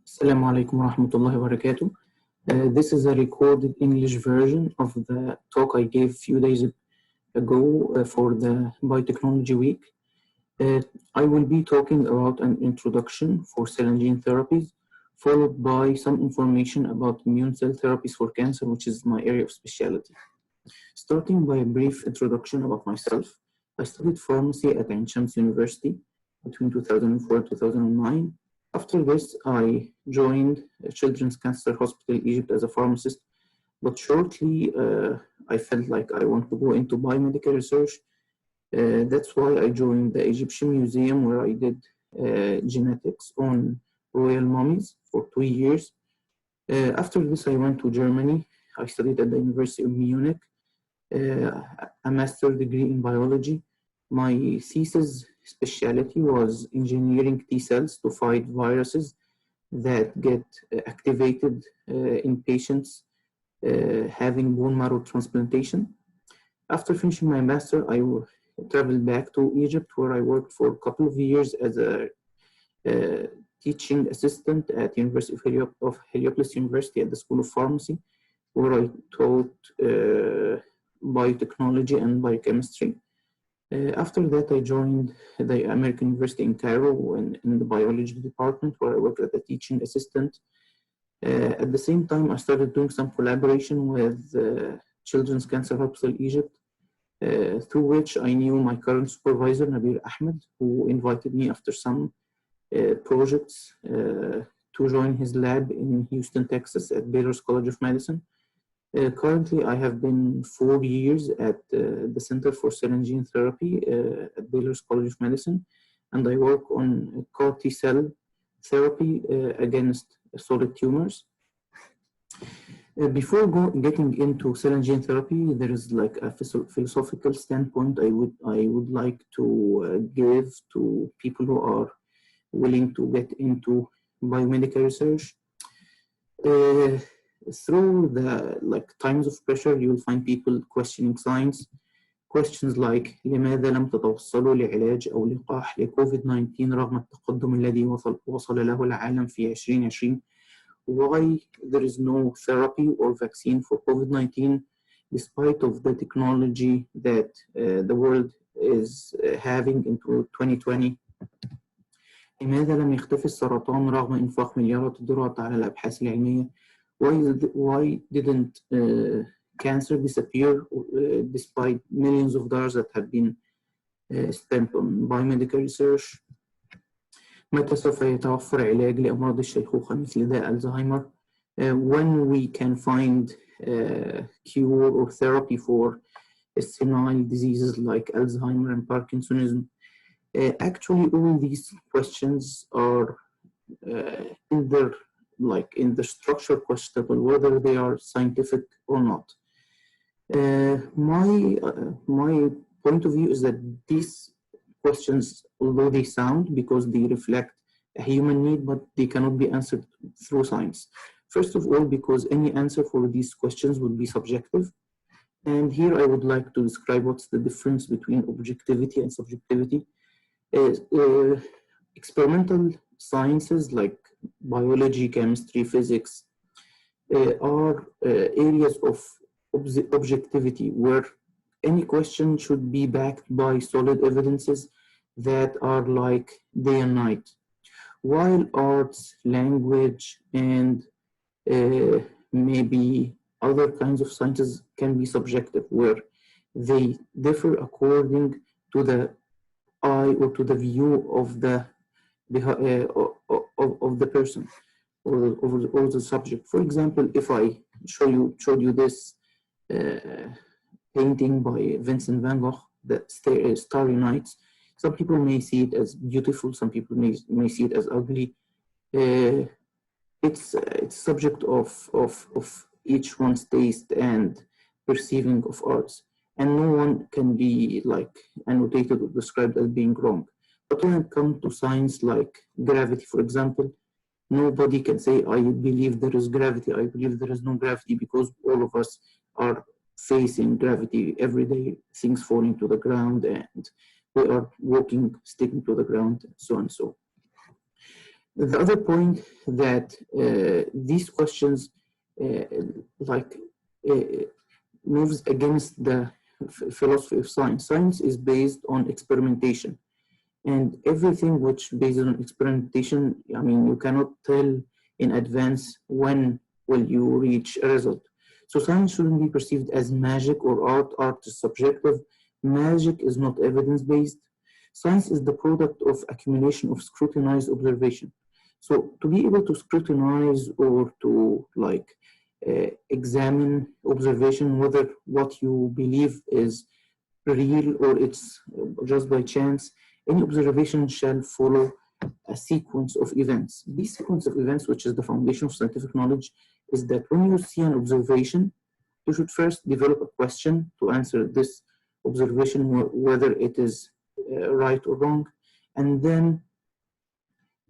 Assalamu alaikum wa rahmatullahi wa barakatuh. This is a recorded English version of the talk I gave a few days ago for the Biotechnology Week. I will be talking about an introduction for cell and gene therapies, followed by some information about immune cell therapies for cancer, which is my area of specialty. Starting by a brief introduction about myself, I studied pharmacy at Ain Shams University between 2004 and 2009. After this, I joined Children's Cancer Hospital Egypt as a pharmacist, but shortly I felt like I want to go into biomedical research. That's why I joined the Egyptian Museum, where I did genetics on royal mummies for 2 years. After this, I went to Germany. I studied at the University of Munich, a master's degree in biology. My thesis specialty was engineering T cells to fight viruses that get activated in patients having bone marrow transplantation. After finishing my master, I traveled back to Egypt, where I worked for a couple of years as a teaching assistant at University of Heliopolis University at the School of Pharmacy, where I taught biotechnology and biochemistry. After that, I joined the American University in Cairo in the biology department, where I worked as a teaching assistant. At the same time, I started doing some collaboration with Children's Cancer Hospital Egypt, through which I knew my current supervisor, Nabil Ahmed, who invited me after some projects to join his lab in Houston, Texas at Baylor's College of Medicine. Currently, I have been 4 years at the Center for Cell and Gene Therapy at Baylor's College of Medicine, and I work on CAR T cell therapy against solid tumors. Before getting into cell and gene therapy, there is like a philosophical standpoint I would like to give to people who are willing to get into biomedical research. Through the times of pressure, you will find people questioning science. Questions like لماذا لم تتوصلوا لعلاج أو لقاح لكوفيد-19 رغم التقدم الذي وصل له العالم في 2020? Why there is no therapy or vaccine for COVID-19 despite of the technology that the world is having into 2020? لماذا لم يختفي السرطان رغم إنفاق مليارات الدولارات على الأبحاث العلمية? Why didn't cancer disappear despite millions of dollars that have been spent on biomedical research? متى سوف يتوفر علاج لأمراض الشيخوخة مثل داء الزهايمر? When we can find cure or therapy for senile diseases like Alzheimer and Parkinsonism? Actually, all these questions are in the structure questionable, whether they are scientific or not. My point of view is that these questions, although they sound because they reflect a human need, but they cannot be answered through science. First of all, because any answer for these questions would be subjective. And here I would like to describe what's the difference between objectivity and subjectivity. Experimental sciences like biology, chemistry, physics are areas of objectivity where any question should be backed by solid evidences that are like day and night. While arts, language, and maybe other kinds of sciences can be subjective, where they differ according to the eye or to the view of the person or the subject. For example, if I showed you this painting by Vincent van Gogh, the Starry Nights, some people may see it as beautiful, some people may see it as ugly. It's subject of each one's taste and perceiving of arts, and no one can be annotated or described as being wrong. But when it comes to science like gravity, for example, nobody can say, I believe there is gravity, I believe there is no gravity, because all of us are facing gravity every day, things falling to the ground, and we are walking, sticking to the ground, so and so. The other point that these questions uh, like uh, moves against the philosophy of science. Science is based on experimentation, and everything which based on experimentation, I mean, you cannot tell in advance when will you reach a result. So science shouldn't be perceived as magic or art. Art is subjective. Magic is not evidence-based. Science is the product of accumulation of scrutinized observation. So to be able to scrutinize or to like examine observation, whether what you believe is real or it's just by chance, any observation shall follow a sequence of events. This sequence of events, which is the foundation of scientific knowledge, is that when you see an observation, you should first develop a question to answer this observation, whether it is right or wrong, and then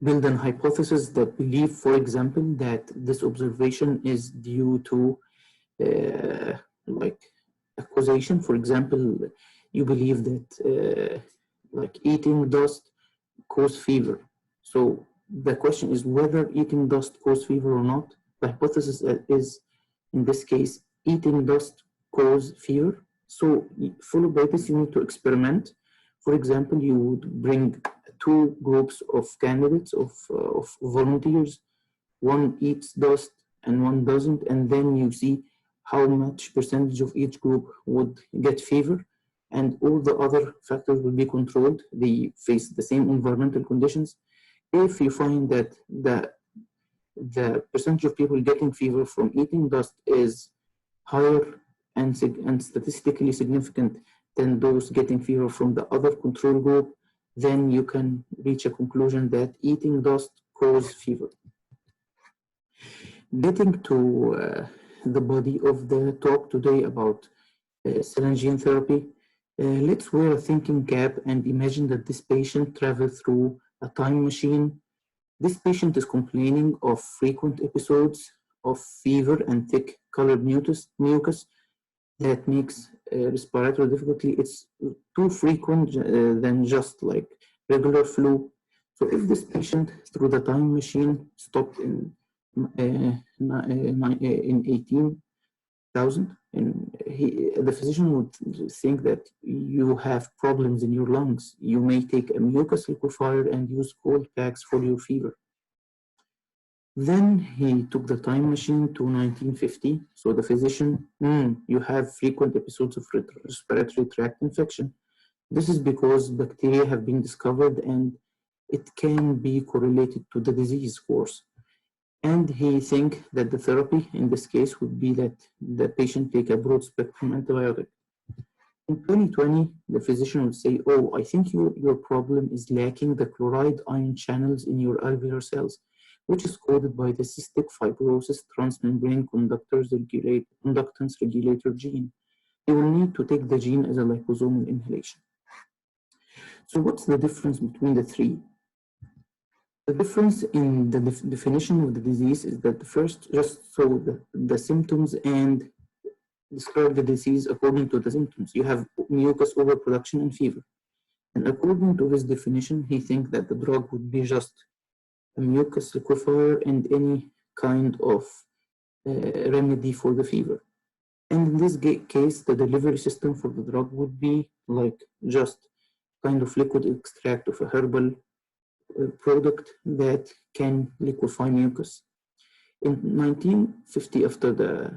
build an hypothesis that believe, for example, that this observation is due to like a causation. For example, you believe that like eating dust cause fever. So the question is whether eating dust cause fever or not. The hypothesis is, in this case, eating dust cause fever. So followed by this, you need to experiment. For example, you would bring two groups of candidates, of volunteers. One eats dust and one doesn't, and then you see how much percentage of each group would get fever, and all the other factors will be controlled. They face the same environmental conditions. If you find that the percentage of people getting fever from eating dust is higher and statistically significant than those getting fever from the other control group, then you can reach a conclusion that eating dust causes fever. Getting to the body of the talk today about cell and gene therapy, let's wear a thinking cap and imagine that this patient traveled through a time machine. This patient is complaining of frequent episodes of fever and thick colored mucus that makes respiratory difficulty. It's too frequent than just like regular flu. So if this patient through the time machine stopped in 18,000, and the physician would think that you have problems in your lungs. You may take a mucus liquefier and use cold packs for your fever. Then he took the time machine to 1950. So the physician, you have frequent episodes of respiratory tract infection. This is because bacteria have been discovered and it can be correlated to the disease course. And he think that the therapy in this case would be that the patient take a broad spectrum antibiotic. In 2020, the physician would say, oh, I think your problem is lacking the chloride ion channels in your alveolar cells, which is caused by the cystic fibrosis transmembrane conductance regulator gene. You will need to take the gene as a liposomal inhalation. So what's the difference between the three? The difference in the definition of the disease is that the first just saw the symptoms and describe the disease according to the symptoms. You have mucus overproduction and fever. And according to his definition, he thinks that the drug would be just a mucus liquefier and any kind of remedy for the fever. And in this case, the delivery system for the drug would be like just kind of liquid extract of a herbal product that can liquefy mucus. In 1950, after the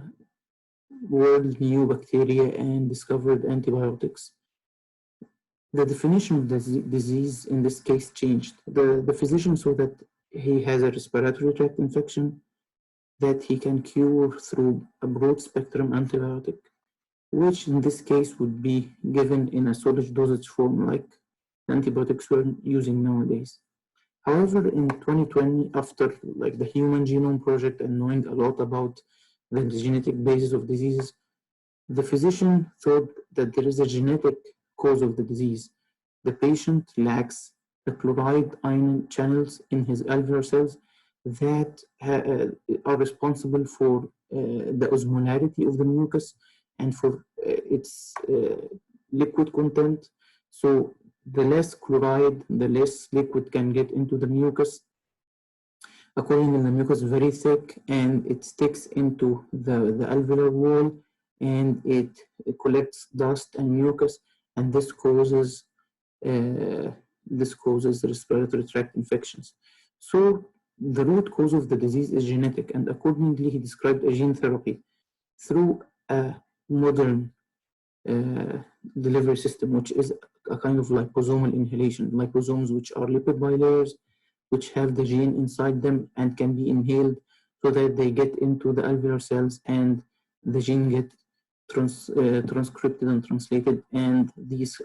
world knew bacteria and discovered antibiotics, the definition of the disease in this case changed. The physician saw that he has a respiratory tract infection that he can cure through a broad spectrum antibiotic, which in this case would be given in a solid dosage form like antibiotics we're using nowadays. However, in 2020, after like the Human Genome Project and knowing a lot about the genetic basis of diseases, the physician thought that there is a genetic cause of the disease. The patient lacks the chloride ion channels in his alveolar cells that are responsible for the osmolarity of the mucus and for its liquid content. So the less chloride, the less liquid can get into the mucus, Accordingly, the mucus is very thick and it sticks into the alveolar wall, and it collects dust and mucus, and this causes respiratory tract infections. So the root cause of the disease is genetic, and accordingly he described a gene therapy through a modern delivery system, which is a kind of liposomal inhalation. Liposomes, which are lipid bilayers, which have the gene inside them and can be inhaled so that they get into the alveolar cells and the gene get transcribed and translated, and these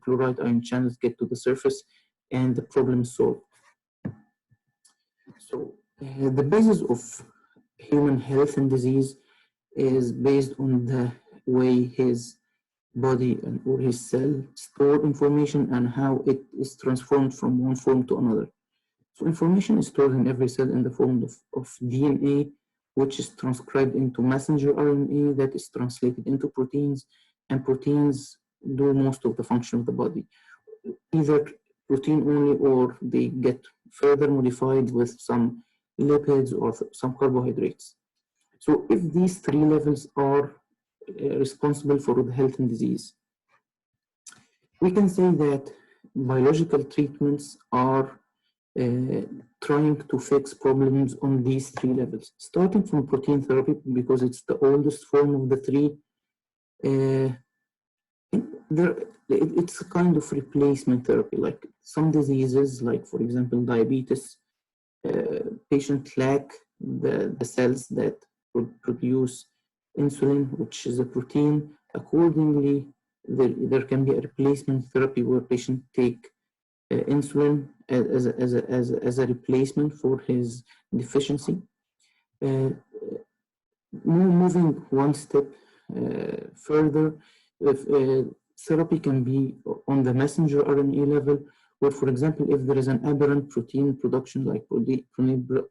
chloride ion channels get to the surface and the problem is solved. So the basis of human health and disease is based on the way his body or his cell store information and how it is transformed from one form to another. So information is stored in every cell in the form of DNA, which is transcribed into messenger RNA that is translated into proteins, and proteins do most of the function of the body. Either protein only, or they get further modified with some lipids or some carbohydrates. So if these three levels are responsible for the health and disease, we can say that biological treatments are trying to fix problems on these three levels, starting from protein therapy because it's the oldest form of the three. It's a kind of replacement therapy. Like some diseases, like for example diabetes, patients lack the cells that would produce insulin, which is a protein. Accordingly, there can be a replacement therapy where patients take insulin as a replacement for his deficiency. Moving one step further, therapy can be on the messenger RNA level, where, for example, if there is an aberrant protein production, like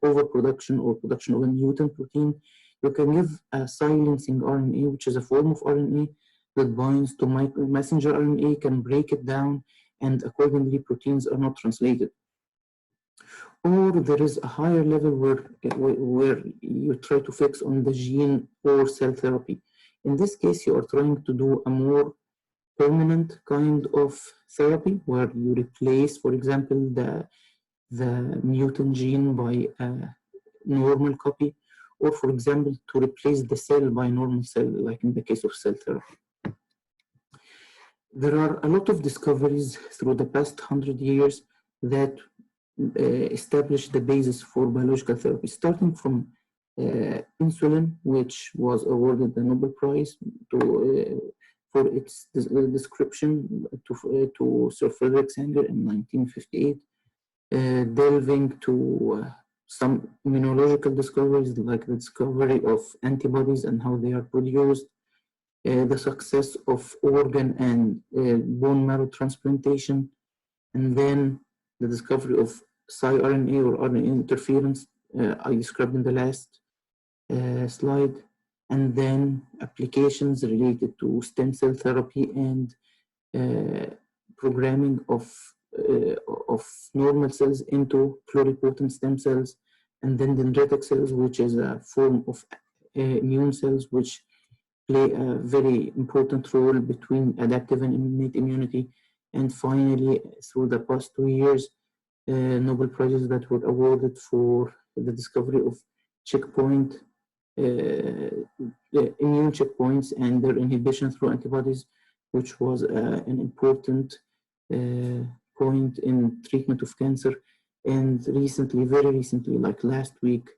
overproduction or production of a mutant protein, you can give a silencing RNA, which is a form of RNA that binds to messenger RNA, can break it down, and accordingly proteins are not translated. Or there is a higher level where you try to fix on the gene or cell therapy. In this case, you are trying to do a more permanent kind of therapy where you replace, for example, the mutant gene by a normal copy, or for example, to replace the cell by normal cell, like in the case of cell therapy. There are a lot of discoveries through the past 100 years that established the basis for biological therapy, starting from insulin, which was awarded the Nobel Prize for its description to Sir Frederick Sanger in 1958, delving to some immunological discoveries, like the discovery of antibodies and how they are produced, the success of organ and bone marrow transplantation, and then the discovery of siRNA or RNA interference I described in the last slide, and then applications related to stem cell therapy and programming of normal cells into pluripotent stem cells, and then dendritic cells, which is a form of immune cells which play a very important role between adaptive and innate immunity. And finally, through the past 2 years, Nobel Prizes that were awarded for the discovery of checkpoint, immune checkpoints and their inhibition through antibodies, which was an important point in treatment of cancer. And recently, very recently, like last week,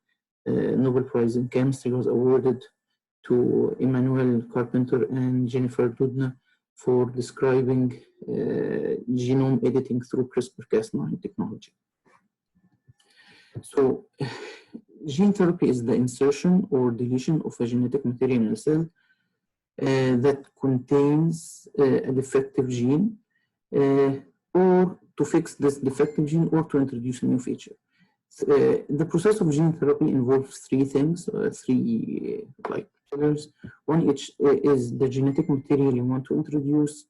Nobel Prize in Chemistry was awarded to Emmanuel Carpenter and Jennifer Doudna for describing genome editing through CRISPR-Cas9 technology. So, gene therapy is the insertion or deletion of a genetic material in a cell that contains a defective gene, or to fix this defective gene or to introduce a new feature. The process of gene therapy involves three things, three pillars. One is the genetic material you want to introduce,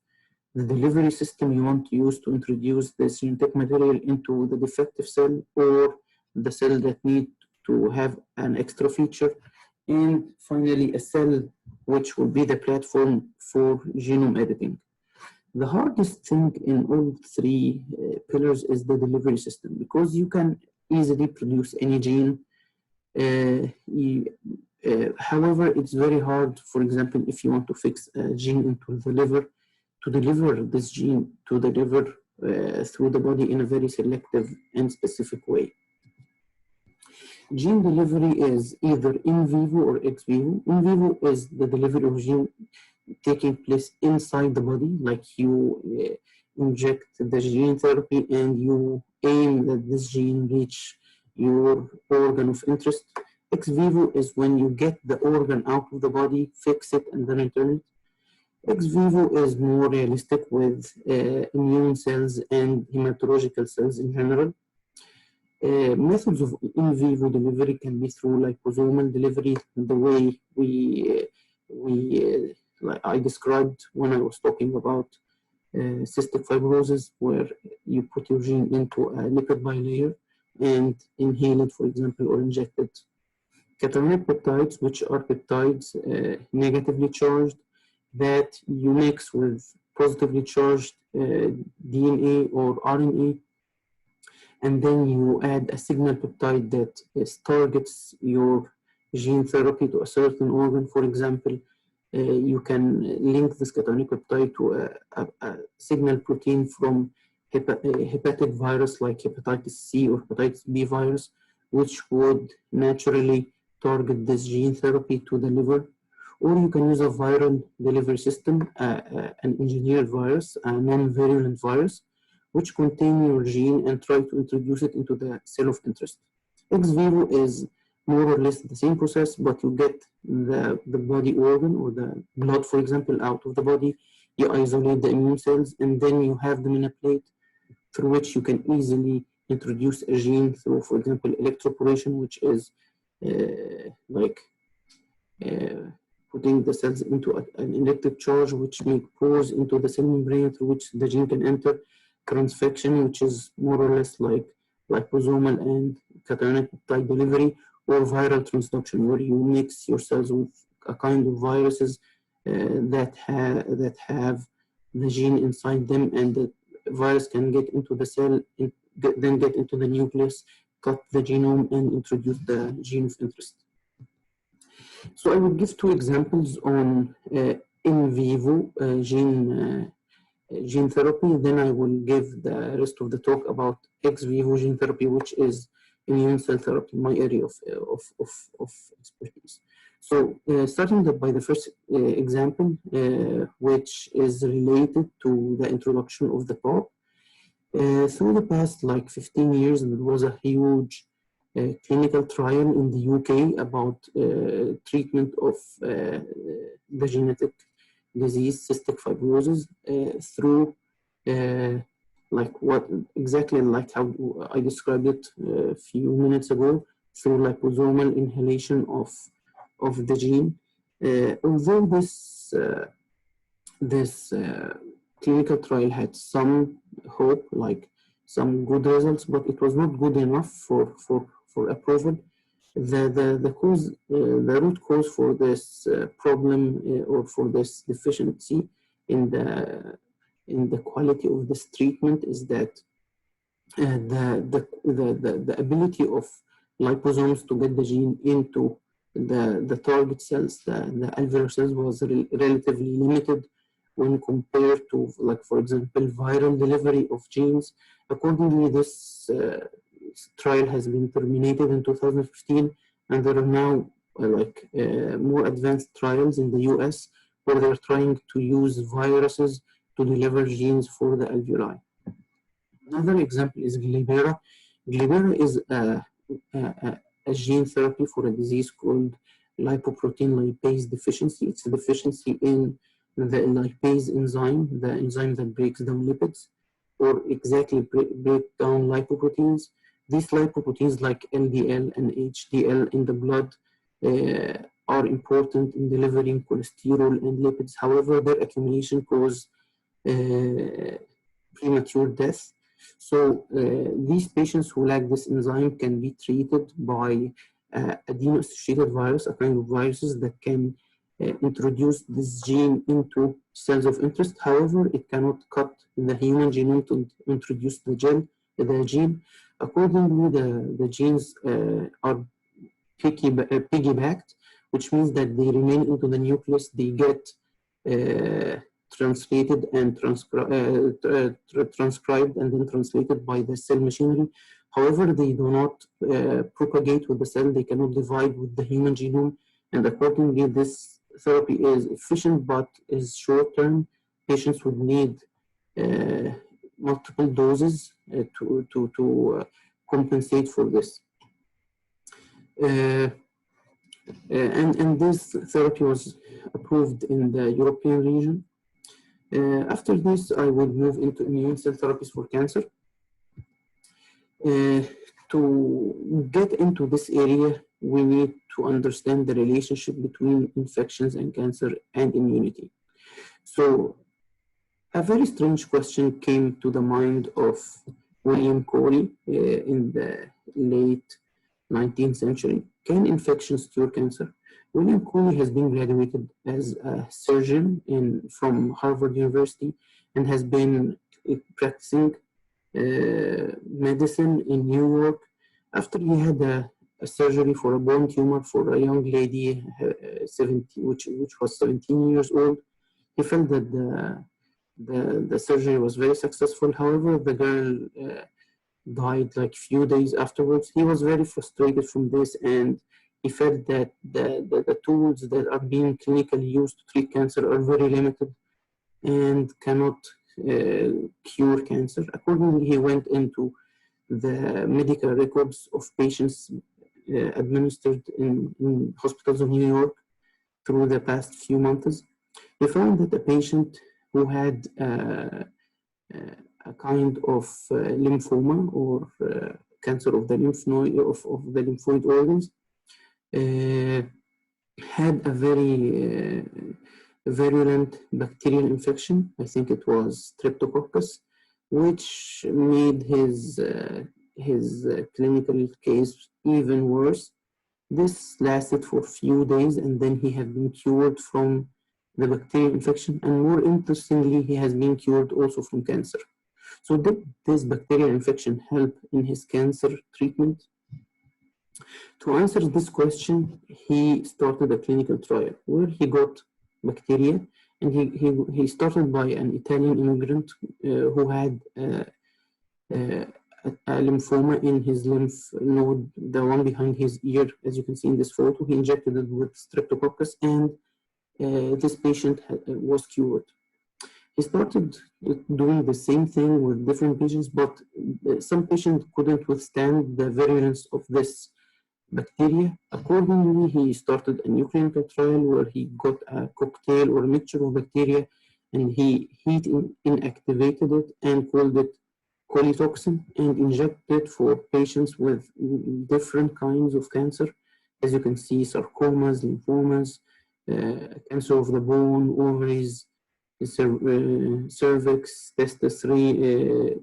the delivery system you want to use to introduce this genetic material into the defective cell, or the cell that need to have an extra feature, and finally a cell which will be the platform for genome editing. The hardest thing in all three pillars is the delivery system, because you can easily produce any gene. However, it's very hard, for example, if you want to fix a gene into the liver, to deliver this gene to the liver through the body in a very selective and specific way. Gene delivery is either in vivo or ex vivo. In vivo is the delivery of gene taking place inside the body, like you inject the gene therapy and you aim that this gene reach your organ of interest. Ex vivo is when you get the organ out of the body, fix it, and then return it. Ex vivo is more realistic with immune cells and hematological cells in general. Methods of in vivo delivery can be through liposomal delivery, the way like I described when I was talking about cystic fibrosis, where you put your gene into a lipid bilayer and inhale it, for example, or inject it. Cationic peptides, which are peptides negatively charged, that you mix with positively charged DNA or RNA, and then you add a signal peptide that targets your gene therapy to a certain organ. For example, you can link this cationic peptide to a signal protein from hepatic virus like hepatitis C or hepatitis B virus, which would naturally target this gene therapy to the liver. Or you can use a viral delivery system, an engineered virus, a non-virulent virus, which contain your gene and try to introduce it into the cell of interest. Ex vivo is more or less the same process, but you get the body organ or the blood, for example, out of the body. You isolate the immune cells, and then you have them in a plate through which you can easily introduce a gene through, for example, electroporation, which is putting the cells into an electric charge, which make pores into the cell membrane through which the gene can enter. Transfection, which is more or less like liposomal and cationic peptide delivery, or viral transduction, where you mix your cells with a kind of viruses that have the gene inside them, and the virus can get into the cell, then get into the nucleus, cut the genome, and introduce the gene of interest. So I will give two examples on in vivo gene therapy. Then I will give the rest of the talk about ex vivo gene therapy, which is immune cell therapy, my area of expertise. So starting by the first example, which is related to the introduction of the POP. Through the past 15 years, there was a huge clinical trial in the UK about treatment of the genetic disease, cystic fibrosis, through how I described it a few minutes ago, through liposomal inhalation of the gene. Although this clinical trial had some hope, some good results, but it was not good enough for approval. The root cause for this problem or for this deficiency in the quality of this treatment is that the ability of liposomes to get the gene into the target cells, the alveolar cells, was relatively limited when compared to, for example, viral delivery of genes. Accordingly, this trial has been terminated in 2015, and there are now more advanced trials in the US where they're trying to use viruses to deliver genes for the alveoli. Another example is Glibera. Glibera is a gene therapy for a disease called lipoprotein lipase deficiency. It's a deficiency in the lipase enzyme, the enzyme that breaks down lipids, or exactly break down lipoproteins. These lipoproteins, like LDL and HDL in the blood, are important in delivering cholesterol and lipids. However, their accumulation causes premature death. So these patients who lack this enzyme can be treated by adeno-associated virus, a kind of viruses that can introduce this gene into cells of interest. However, it cannot cut the human genome to introduce the gene. Accordingly, the genes are piggybacked, which means that they remain into the nucleus. They get translated and transcribed and then translated by the cell machinery. However, they do not propagate with the cell. They cannot divide with the human genome. And accordingly, this therapy is efficient but is short-term. Patients would need multiple doses to compensate for this. And this therapy was approved in the European region. After this, I will move into immune cell therapies for cancer. To get into this area, we need to understand the relationship between infections and cancer and immunity. So a very strange question came to the mind of William Corey in the late 19th century. Can infections cure cancer? William Corey has been graduated as a surgeon from Harvard University and has been practicing medicine in New York. After he had a surgery for a bone tumor for a young lady, 70, which was 17 years old, he felt that the surgery was very successful. However, the girl died like few days afterwards. He was very frustrated from this, and he felt that the tools that are being clinically used to treat cancer are very limited and cannot cure cancer. Accordingly, he went into the medical records of patients administered in hospitals of New York through the past few months. He found that a patient who had a kind of lymphoma or cancer of the lymph node of the lymphoid organs had a very virulent bacterial infection. I think it was Streptococcus, which made his clinical case even worse. This lasted for a few days, and then he had been cured from the bacterial infection, and more interestingly, he has been cured also from cancer. So did this bacterial infection help in his cancer treatment? To answer this question, he started a clinical trial where he got bacteria, and he started by an Italian immigrant who had a lymphoma in his lymph node, the one behind his ear, as you can see in this photo. He injected it with Streptococcus, and this patient was cured. He started doing the same thing with different patients, but some patients couldn't withstand the virulence of this bacteria. Accordingly, he started a new clinical trial where he got a cocktail or a mixture of bacteria, and he heat inactivated it and called it colitoxin, and injected for patients with different kinds of cancer. As you can see, sarcomas, lymphomas, cancer of the bone, ovaries, cervix, testis,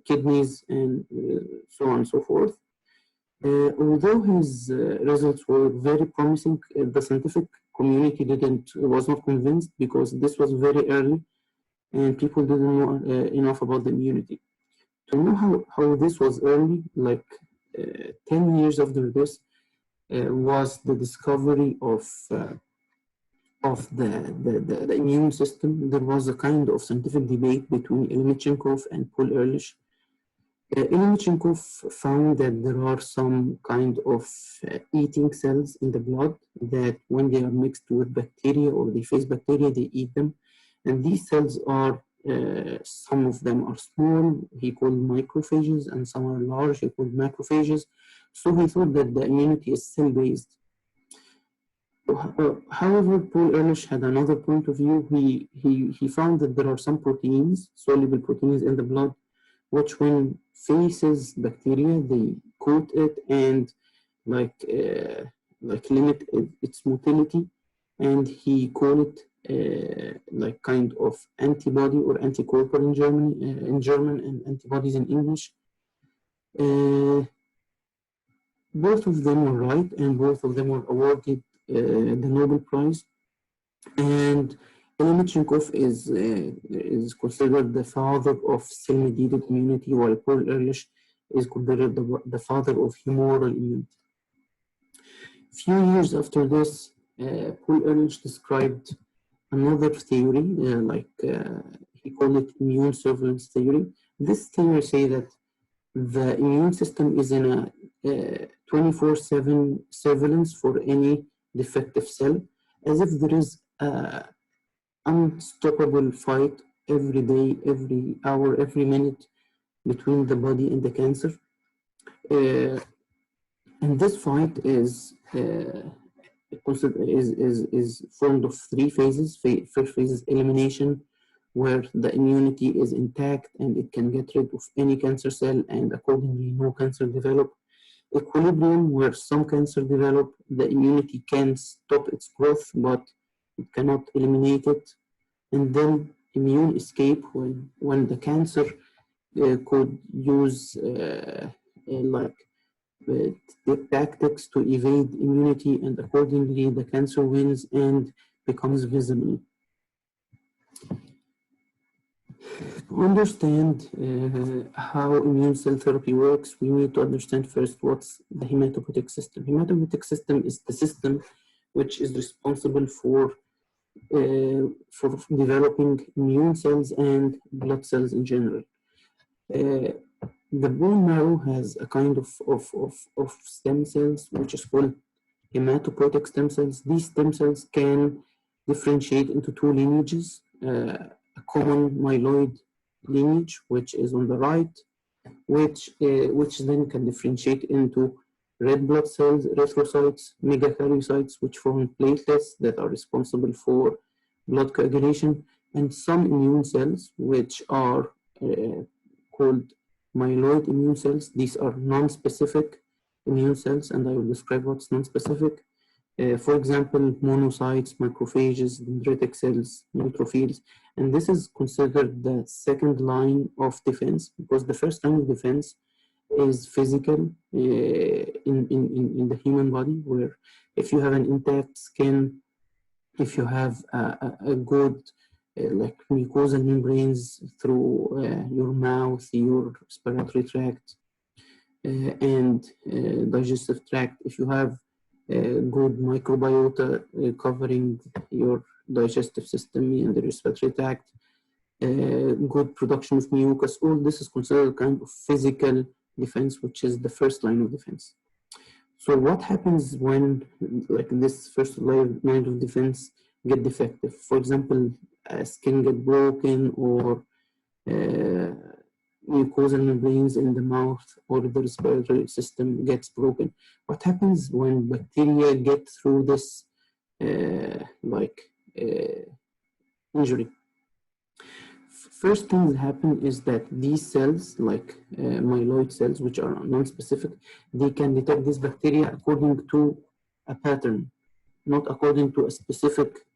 kidneys, and so on and so forth. Although his results were very promising, the scientific community was not convinced because this was very early and people didn't know enough about the immunity. To know how this was early, like 10 years after this, was the discovery of the immune system. There was a kind of scientific debate between Ilmichenkov and Paul Ehrlich. Ilmichenkov found that there are some kind of eating cells in the blood that when they are mixed with bacteria or they face bacteria, they eat them. And these cells are, some of them are small, he called microphages, and some are large, he called macrophages. So he thought that the immunity is cell-based. However, Paul Ehrlich had another point of view. He found that there are some proteins, soluble proteins in the blood, which when faces bacteria, they coat it and like limit its motility, and he called it like kind of antibody or anticorpor in German and antibodies in English. Both of them were right, and both of them were awarded the Nobel Prize. And Cherenkov is considered the father of cell-mediated immunity, while Paul Ehrlich is considered the father of humoral immunity. Few years after this, Paul Ehrlich described another theory, he called it immune surveillance theory. This theory says that the immune system is in a 24/7 surveillance for any defective cell, as if there is an unstoppable fight every day, every hour, every minute between the body and the cancer. And this fight is formed of three phases. First phase is elimination, where the immunity is intact and it can get rid of any cancer cell, and accordingly no cancer develop. Equilibrium, where some cancer develop, the immunity can stop its growth, but it cannot eliminate it. And then immune escape, when the cancer could use the tactics to evade immunity, and accordingly the cancer wins and becomes visible. To understand how immune cell therapy works, we need to understand first what's the hematopoietic system. Hematopoietic system is the system which is responsible for developing immune cells and blood cells in general. The bone marrow has a kind of stem cells, which is called hematopoietic stem cells. These stem cells can differentiate into two lineages, a common myeloid lineage, which is on the right, which then can differentiate into red blood cells, erythrocytes, megakaryocytes, which form platelets that are responsible for blood coagulation, and some immune cells, which are called myeloid immune cells. These are non-specific immune cells, and I will describe what's non-specific. For example, monocytes, macrophages, dendritic cells, neutrophils, and this is considered the second line of defense, because the first line of defense is physical in the human body, where if you have an intact skin, if you have a good like mucosal membranes through your mouth, your respiratory tract, and digestive tract, if you have good microbiota covering your digestive system and the respiratory tract, good production of mucus, all this is considered kind of physical defense, which is the first line of defense. So what happens when like this first line of defense get defective? For example, skin get broken, or mucosal membranes in the mouth or the respiratory system gets broken. What happens when bacteria get through this injury? First thing that happen is that these cells, like myeloid cells, which are non-specific, they can detect this bacteria according to a pattern, not according to a specific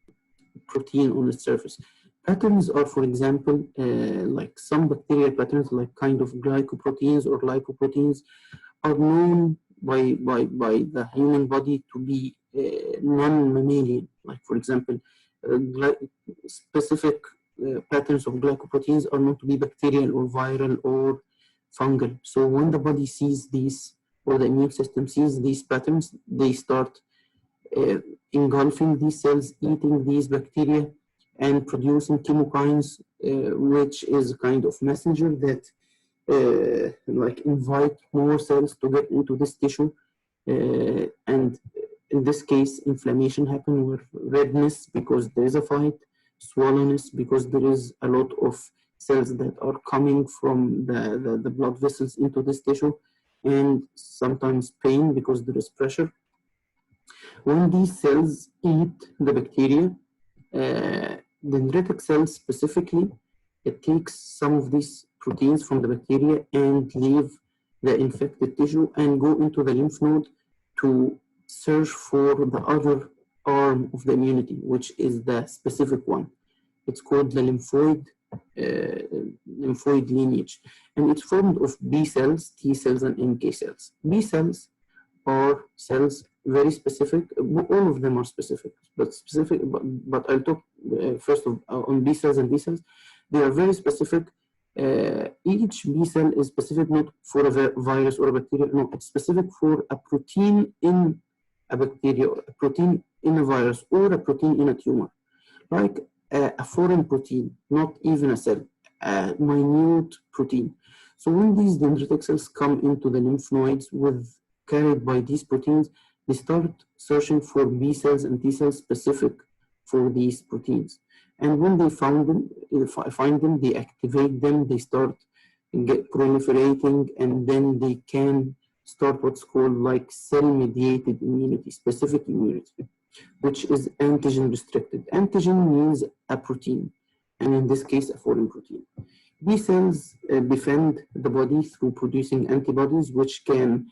protein on the surface. Patterns are, for example, like some bacterial patterns, like kind of glycoproteins or lipoproteins, are known by the human body to be non-mammalian. Like, for example, specific patterns of glycoproteins are known to be bacterial or viral or fungal. So when the body sees these, or the immune system sees these patterns, they start engulfing these cells, eating these bacteria, and producing chemokines, which is a kind of messenger that like invite more cells to get into this tissue. And in this case, inflammation happens, with redness because there is a fight, swellenness because there is a lot of cells that are coming from the blood vessels into this tissue, and sometimes pain because there is pressure. When these cells eat the bacteria, dendritic cells specifically, it takes some of these proteins from the bacteria and leave the infected tissue and go into the lymph node to search for the other arm of the immunity, which is the specific one. It's called the lymphoid lymphoid lineage, and it's formed of B cells, T cells, and NK cells. B cells are cells very specific. All of them are specific, but I'll talk first on B cells and T cells. They are very specific. Each B cell is specific not for a virus or a bacteria. No, it's specific for a protein in a bacteria, a protein in a virus, or a protein in a tumor, like a foreign protein, not even a cell, a minute protein. So when these dendritic cells come into the lymph nodes carried by these proteins, they start searching for B cells and T cells specific for these proteins. And when they find them, they activate them, they start proliferating, and then they can start what's called like cell-mediated immunity, specific immunity, which is antigen restricted. Antigen means a protein, and in this case, a foreign protein. B cells defend the body through producing antibodies, which can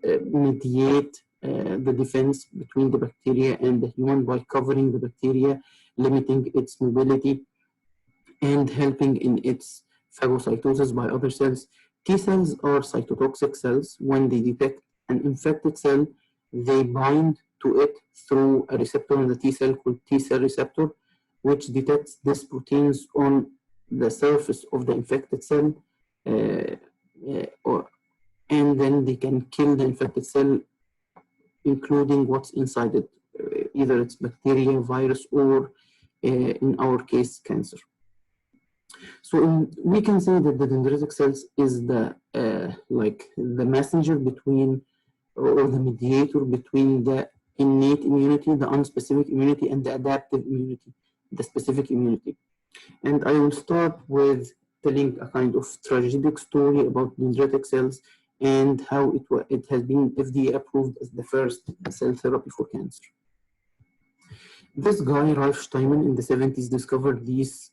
mediate the defense between the bacteria and the human by covering the bacteria, limiting its mobility, and helping in its phagocytosis by other cells. T cells are cytotoxic cells. When they detect an infected cell, they bind to it through a receptor on the T cell called T cell receptor, which detects these proteins on the surface of the infected cell, and then they can kill the infected cell, including what's inside it, either it's bacteria, virus, or in our case, cancer. So we can say that the dendritic cells is the the messenger between, or the mediator between the innate immunity, the unspecific immunity, and the adaptive immunity, the specific immunity. And I will start with telling a kind of tragic story about dendritic cells and how it has been FDA approved as the first cell therapy for cancer. This guy, Ralph Steinman, in the 70s discovered these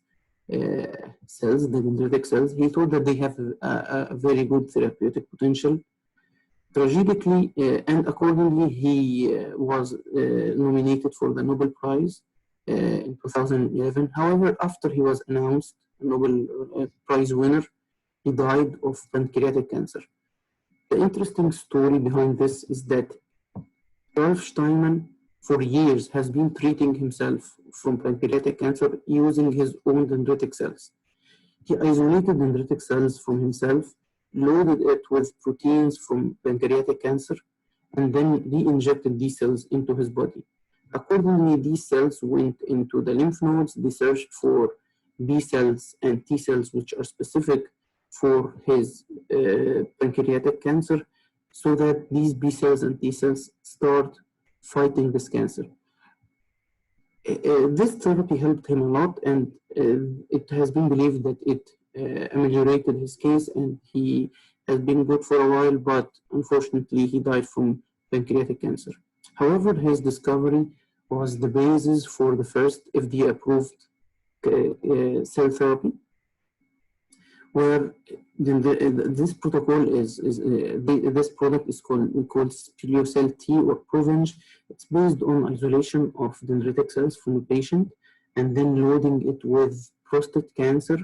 cells, the dendritic cells. He thought that they have a very good therapeutic potential. Tragically, and accordingly, he was nominated for the Nobel Prize in 2011. However, after he was announced a Nobel Prize winner, he died of pancreatic cancer. The interesting story behind this is that Ralph Steinman, for years, has been treating himself from pancreatic cancer using his own dendritic cells. He isolated dendritic cells from himself, loaded it with proteins from pancreatic cancer, and then re-injected these cells into his body. Accordingly, these cells went into the lymph nodes. They searched for B cells and T cells, which are specific for his pancreatic cancer, so that these B cells and T cells start fighting this cancer. This therapy helped him a lot, and it has been believed that it ameliorated his case, and he has been good for a while, but unfortunately he died from pancreatic cancer. However, his discovery was the basis for the first FDA-approved cell therapy, where this protocol this product is called Spiliocel T or Provenge. It's based on isolation of dendritic cells from a patient and then loading it with prostate cancer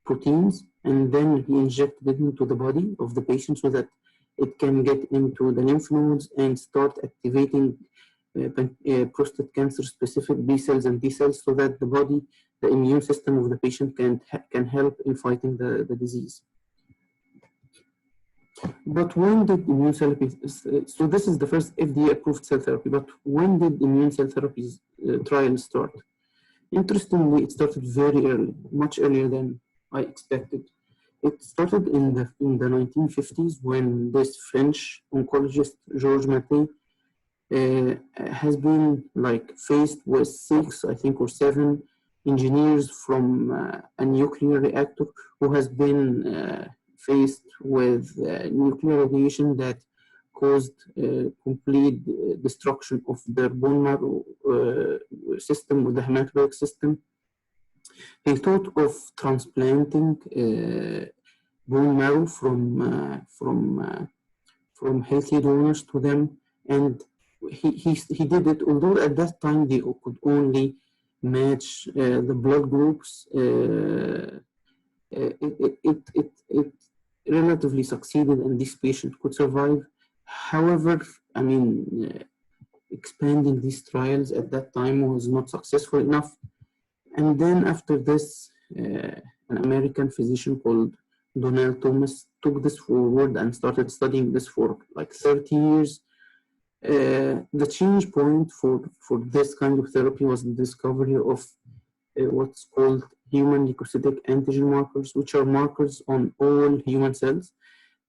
proteins, and then he injected it into the body of the patient so that it can get into the lymph nodes and start activating prostate cancer specific B cells and T cells, so that the immune system of the patient can help in fighting the disease. But when did immune therapy, so this is the first FDA approved cell therapy, but when did immune cell therapies trials start? Interestingly, it started very early, much earlier than I expected. It started in the 1950s when this French oncologist, Georges Maté, has been faced with 6, I think, or 7 engineers from a nuclear reactor who has been faced with nuclear radiation that caused complete destruction of their bone marrow system, or the hematopoietic system. They thought of transplanting bone marrow from healthy donors to them, and he did it, although at that time they could only match the blood groups, it relatively succeeded and this patient could survive. However, I mean, expanding these trials at that time was not successful enough. And then after this, an American physician called Donald Thomas took this forward and started studying this for like 30 years. The change point for this kind of therapy was the discovery of what's called human leukocytic antigen markers, which are markers on all human cells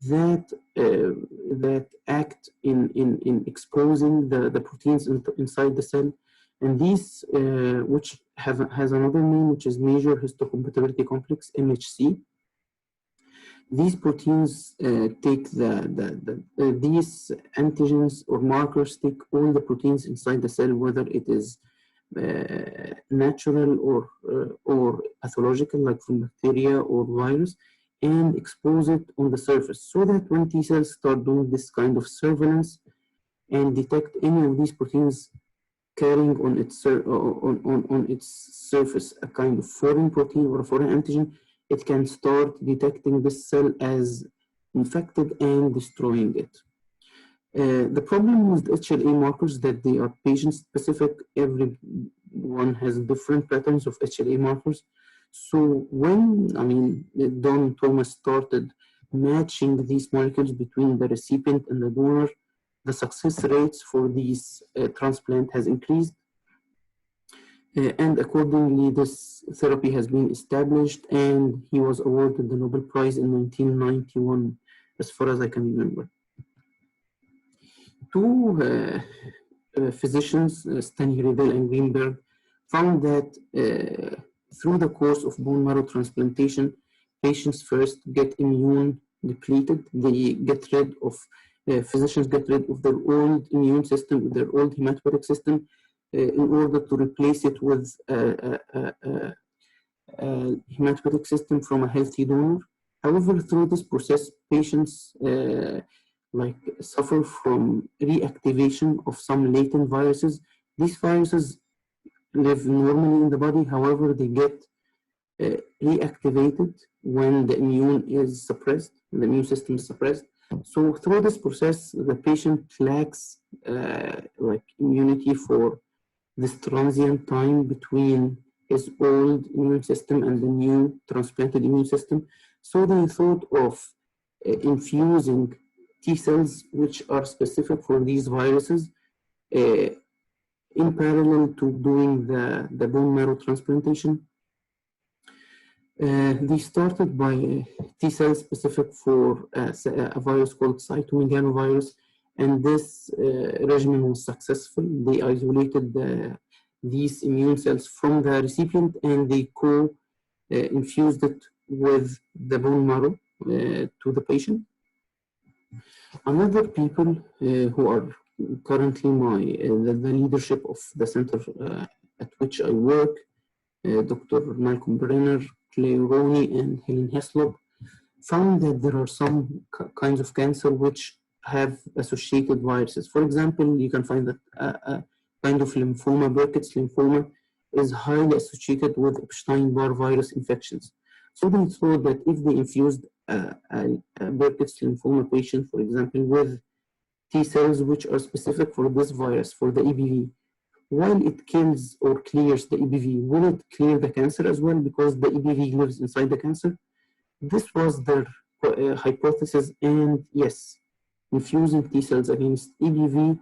that that act in exposing the proteins inside the cell, and these which has another name, which is major histocompatibility complex (MHC). These proteins take these antigens or markers take all the proteins inside the cell, whether it is natural or pathological, like from bacteria or virus, and expose it on the surface, so that when T cells start doing this kind of surveillance and detect any of these proteins carrying on its surface a kind of foreign protein or a foreign antigen, it can start detecting this cell as infected and destroying it. The problem with HLA markers that they are patient-specific. Everyone has different patterns of HLA markers. So when, Don Thomas started matching these molecules between the recipient and the donor, the success rates for these transplant has increased. And accordingly, this therapy has been established, and he was awarded the Nobel Prize in 1991, as far as I can remember. Two physicians, Stanley Riddell and Greenberg, found that through the course of bone marrow transplantation, patients first get immune depleted. They get rid of, physicians get rid of their old immune system, their old hematopoietic system, in order to replace it with a hematopoietic system from a healthy donor. However, through this process, patients suffer from reactivation of some latent viruses. These viruses live normally in the body, however, they get reactivated when the immune is suppressed, the immune system is suppressed. So through this process, the patient lacks immunity for this transient time between his old immune system and the new transplanted immune system. So they thought of infusing T cells, which are specific for these viruses, in parallel to doing the bone marrow transplantation. They started by T cells specific for a virus called cytomegalovirus, and this regimen was successful. They isolated these immune cells from the recipient, and they infused it with the bone marrow to the patient. Another people who are currently the leadership of the center at which I work, Dr. Malcolm Brenner, Clay Roney, and Helen Heslop, found that there are some kinds of cancer which have associated viruses. For example, you can find that a kind of lymphoma, Burkitt's lymphoma, is highly associated with Epstein-Barr virus infections. So they thought that if they infused a Burkitt's lymphoma patient, for example, with T cells which are specific for this virus, for the EBV, while it kills or clears the EBV, will it clear the cancer as well, because the EBV lives inside the cancer? This was their hypothesis, and yes, infusing T cells against EBV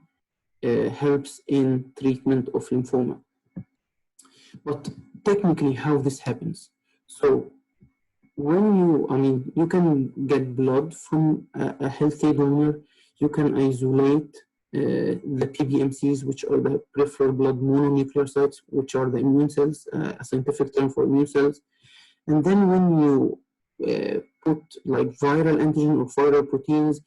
helps in treatment of lymphoma. But technically, how this happens? So when you can get blood from a healthy donor, you can isolate the PBMCs, which are the peripheral blood mononucleocytes, which are the immune cells, a scientific term for immune cells. And then when you put like viral antigen or viral proteins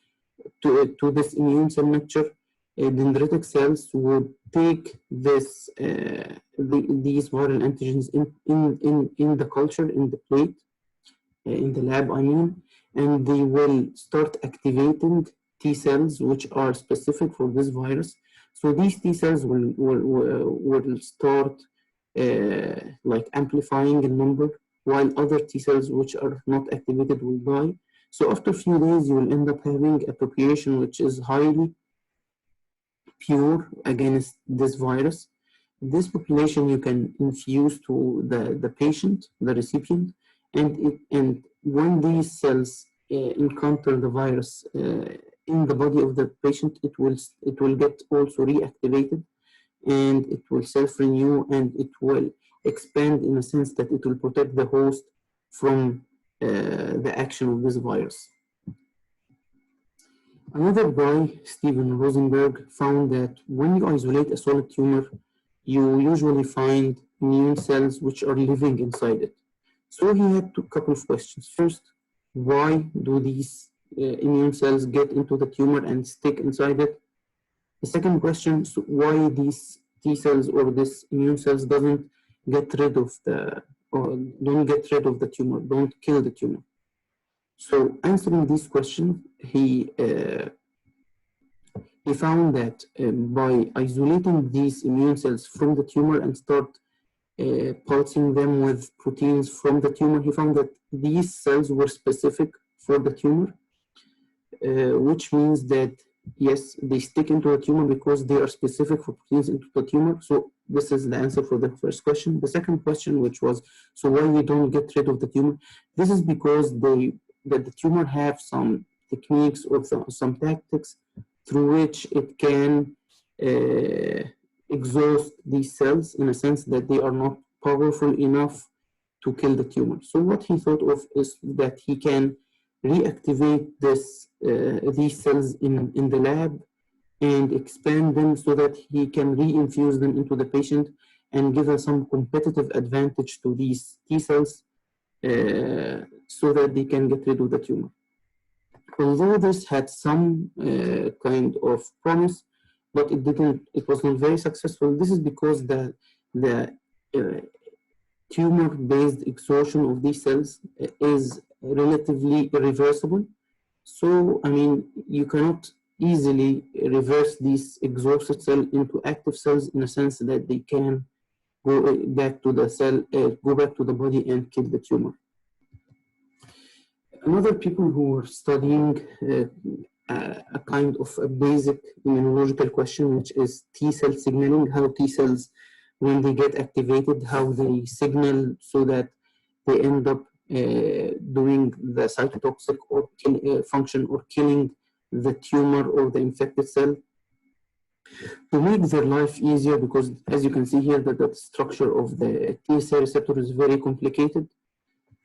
to this immune cell mixture, dendritic cells would take these viral antigens in the culture, in the plate, in the lab, and they will start activating T cells which are specific for this virus. So these T cells will start like amplifying in number, while other T cells which are not activated will die. So after a few days, you will end up having a population which is highly pure against this virus. This population you can infuse to the patient, the recipient, and when these cells encounter the virus in the body of the patient, it will get also reactivated, and it will self-renew, and it will expand in a sense that it will protect the host from the action of this virus. Another guy, Steven Rosenberg, found that when you isolate a solid tumor, you usually find immune cells which are living inside it. So he had a couple of questions. First, why do these immune cells get into the tumor and stick inside it? The second question, so why these T cells or this immune cells don't get rid of the tumor, don't kill the tumor. So answering these questions, he found that by isolating these immune cells from the tumor and start pulsing them with proteins from the tumor, he found that these cells were specific for the tumor, which means that yes, they stick into the tumor because they are specific for proteins into the tumor. So this is the answer for the first question. The second question, which was, so why we don't get rid of the tumor? This is because the tumor have some techniques or some tactics through which it can exhaust these cells in a sense that they are not powerful enough to kill the tumor. So what he thought of is that he can reactivate these cells in the lab and expand them so that he can reinfuse them into the patient and give us some competitive advantage to these T cells so that they can get rid of the tumor. Although this had some kind of promise, but it was not very successful. This is because the tumor-based exhaustion of these cells is relatively irreversible. So, I mean, you cannot easily reverse these exhausted cells into active cells in a sense that they can go back to the cell, go back to the body and kill the tumor. Another people who were studying a kind of a basic immunological question, which is T cell signaling, how T cells, when they get activated, how they signal so that they end up doing the cytotoxic or function or killing the tumor or the infected cell. To make their life easier, because as you can see here that the structure of the TSA receptor is very complicated,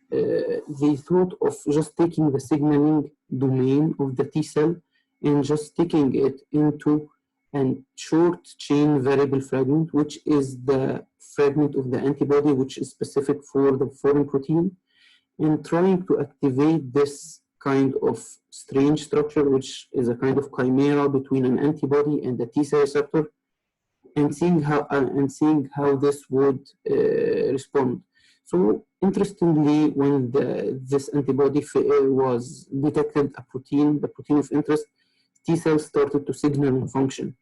they thought of just taking the signaling domain of the T cell and just sticking it into a short chain variable fragment, which is the fragment of the antibody which is specific for the foreign protein, and trying to activate this kind of strange structure, which is a kind of chimera between an antibody and the T cell receptor, and seeing how this would respond. So interestingly, when this antibody was detected the protein of interest, T cells started to signal and function.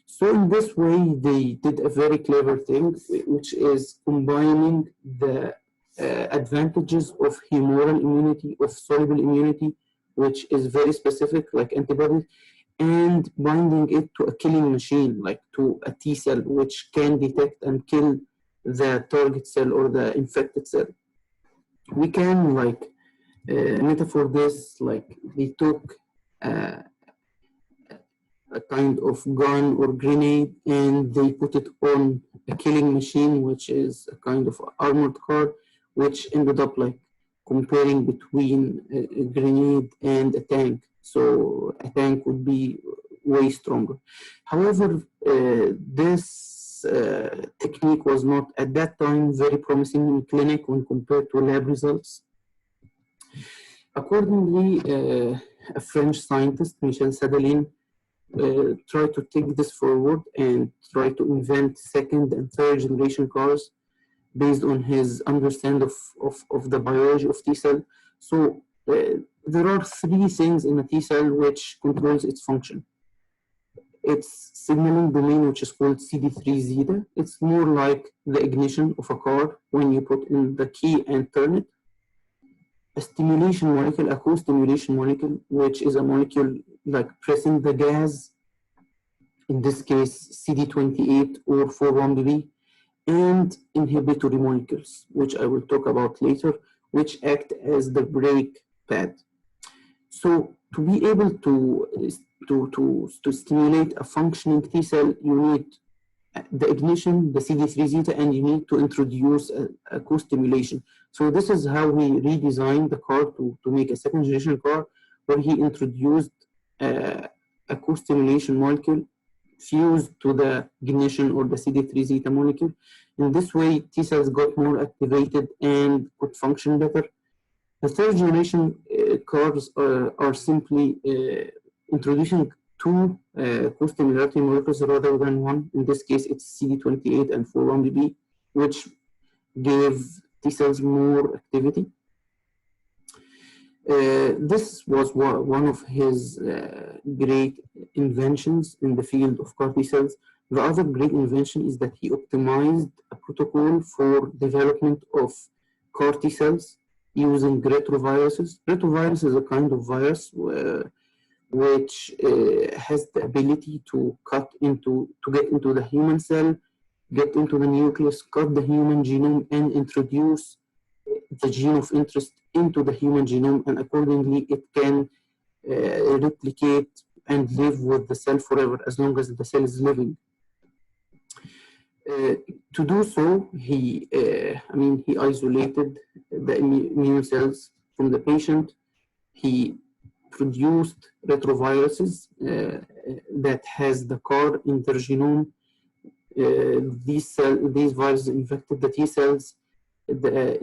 So in this way, they did a very clever thing, which is combining the advantages of humoral immunity, of soluble immunity, which is very specific, like antibodies, and binding it to a killing machine, like to a T cell, which can detect and kill the target cell or the infected cell. We can metaphor this like they took a kind of gun or grenade and they put it on a killing machine, which is a kind of armored car, which ended up like comparing between a grenade and a tank. So a tank would be way stronger. However, this technique was not at that time very promising in clinic when compared to lab results. Accordingly, a French scientist, Michel Sadelain, tried to take this forward and try to invent second and third generation cars based on his understanding of the biology of T cell. So there are three things in a T cell which controls its function. its signaling domain, which is called CD3 zeta. It's more like the ignition of a car when you put in the key and turn it. A stimulation molecule, a co-stimulation molecule, which is a molecule like pressing the gas, in this case CD28 or 4-1BB, and inhibitory molecules, which I will talk about later, which act as the brake pad. So to be able to stimulate a functioning T cell, you need the ignition, the CD3 zeta, and you need to introduce a co-stimulation. So this is how we redesigned the car to make a second generation car, where he introduced a co-stimulation molecule fused to the ignition or the CD3 zeta molecule. In this way, T cells got more activated and could function better. The third generation cars are simply introducing two co-stimulatory molecules rather than one. In this case, it's CD28 and 4-1BB, which gave T cells more activity. This was one of his great inventions in the field of CAR T cells. The other great invention is that he optimized a protocol for development of CAR T cells using retroviruses. Retrovirus is a kind of virus which has the ability to get into the human cell, get into the nucleus, cut the human genome, and introduce the gene of interest into the human genome, and accordingly it can replicate and live with the cell forever as long as the cell is living. To do so, he isolated the immune cells from the patient. He produced retroviruses that has the CAR in their genome. These viruses infected the T cells,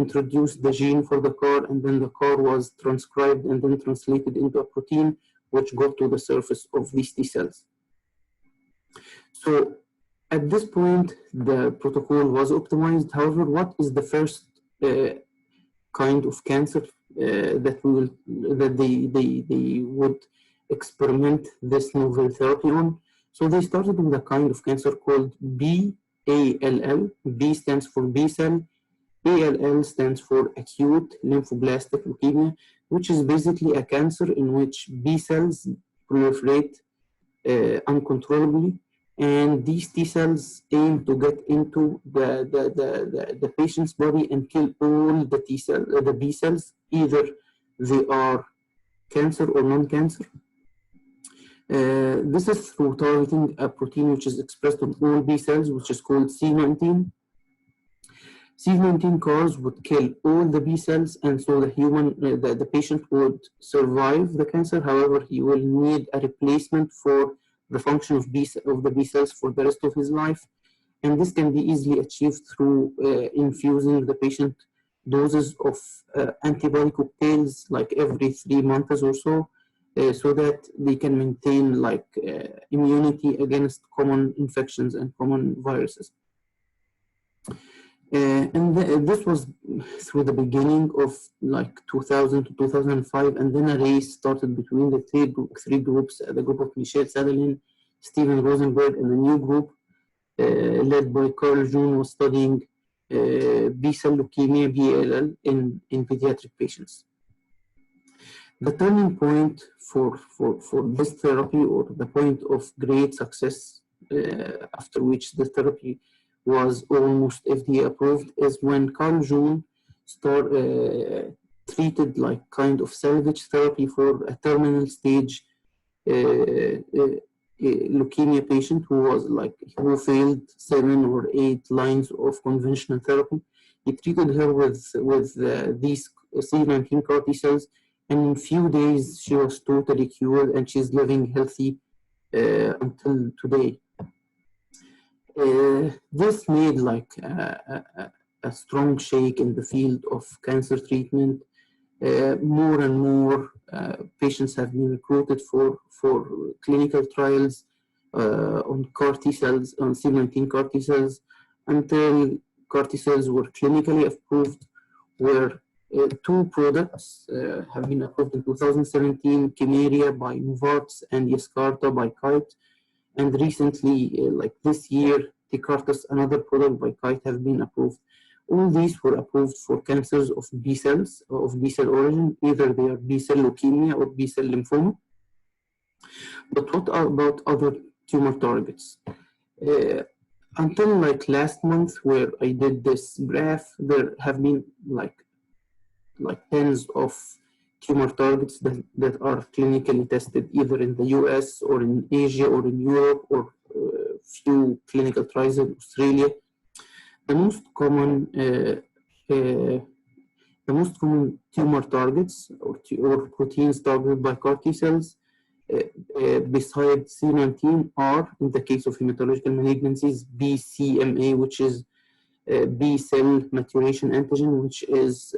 introduced the gene for the CAR, and then the CAR was transcribed and then translated into a protein which got to the surface of these T cells. So at this point, the protocol was optimized. However, what is the first kind of cancer that they would experiment this novel therapy on? So they started with a kind of cancer called BALL. B stands for B cell. ALL stands for acute lymphoblastic leukemia, which is basically a cancer in which B cells proliferate uncontrollably, and these T cells aim to get into the patient's body and kill all the the B cells, either they are cancer or non-cancer. This is through targeting a protein which is expressed on all B cells, which is called C19. CD19 CARs would kill all the B cells, and so the patient would survive the cancer. However, he will need a replacement for the function of the B cells for the rest of his life, and this can be easily achieved through infusing the patient doses of antibody cocktails like every 3 months or so, so that they can maintain immunity against common infections and common viruses. And this was through the beginning of 2000 to 2005, and then a race started between the three groups, the group of Michel Sadelain, Steven Rosenberg, and a new group led by Carl June was studying B-cell leukemia, BALL, in pediatric patients. The turning point for this therapy, or the point of great success after which the therapy was almost FDA approved, is when Carl June treated kind of salvage therapy for a terminal stage leukemia patient who failed 7 or 8 lines of conventional therapy. He treated her with these CD19 CAR T cells, and in few days she was totally cured, and she's living healthy until today. This made a strong shake in the field of cancer treatment. More and more patients have been recruited for clinical trials on CAR T cells, on CD19 CAR T cells, until CAR T cells were clinically approved, where 2 products have been approved in 2017, Chimeria by Novartis and Yescarta by Kite. and recently, like this year, Tecartus, another product by Kite, have been approved. All these were approved for cancers of B cells, of B cell origin, either they are B cell leukemia or B cell lymphoma. But what about other tumor targets? Until like last month, where I did this graph, there have been like tens of tumor targets that are clinically tested either in the US or in Asia or in Europe, or few clinical trials in Australia. The most common tumor targets or proteins targeted by CAR T cells besides CD19 are, in the case of hematological malignancies, BCMA, which is B cell maturation antigen, which is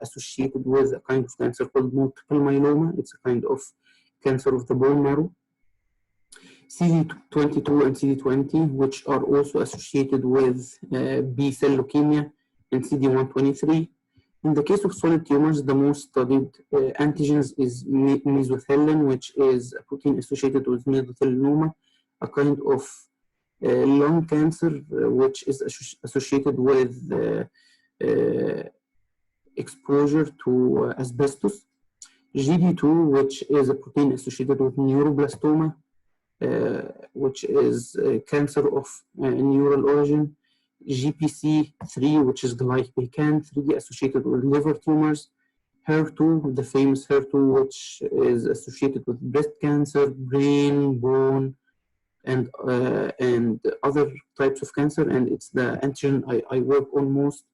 associated with a kind of cancer called multiple myeloma. It's a kind of cancer of the bone marrow. CD22 and CD20, which are also associated with B cell leukemia, and CD123. In the case of solid tumors, the most studied antigens is mesothelin, which is a protein associated with mesothelioma, a kind of lung cancer, which is associated with exposure to asbestos. GD2, which is a protein associated with neuroblastoma, which is cancer of neural origin. GPC3, which is glypican-3, associated with liver tumors. HER2, the famous HER2, which is associated with breast cancer, brain, bone, and other types of cancer, and it's the antigen I work on most.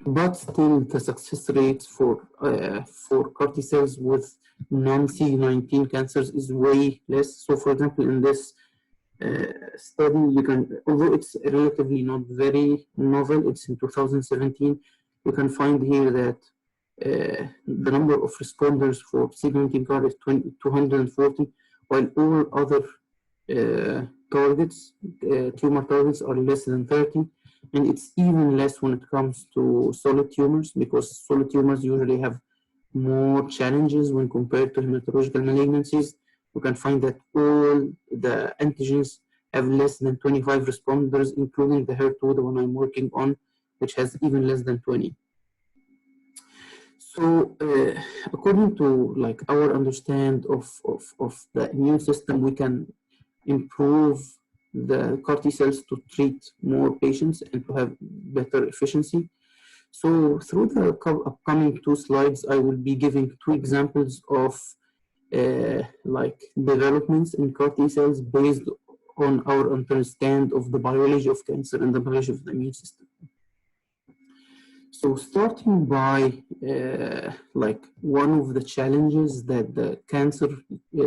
But still, the success rates for CAR T cells with non-CD19 cancers is way less. So, for example, in this study, you can, although it's relatively not very novel, it's in 2017, you can find here that the number of responders for CD19 CAR is 240, while all other targets, tumor targets, are less than 30. And it's even less when it comes to solid tumors, because solid tumors usually have more challenges when compared to hematological malignancies. You can find that all the antigens have less than 25 responders, including the HER2, the one I'm working on, which has even less than 20. So according to like our understanding of the immune system, we can improve the CAR T cells to treat more patients and to have better efficiency. So through the upcoming 2 slides, I will be giving 2 examples of like developments in CAR T cells based on our understanding of the biology of cancer and the biology of the immune system. So starting by like one of the challenges that the cancer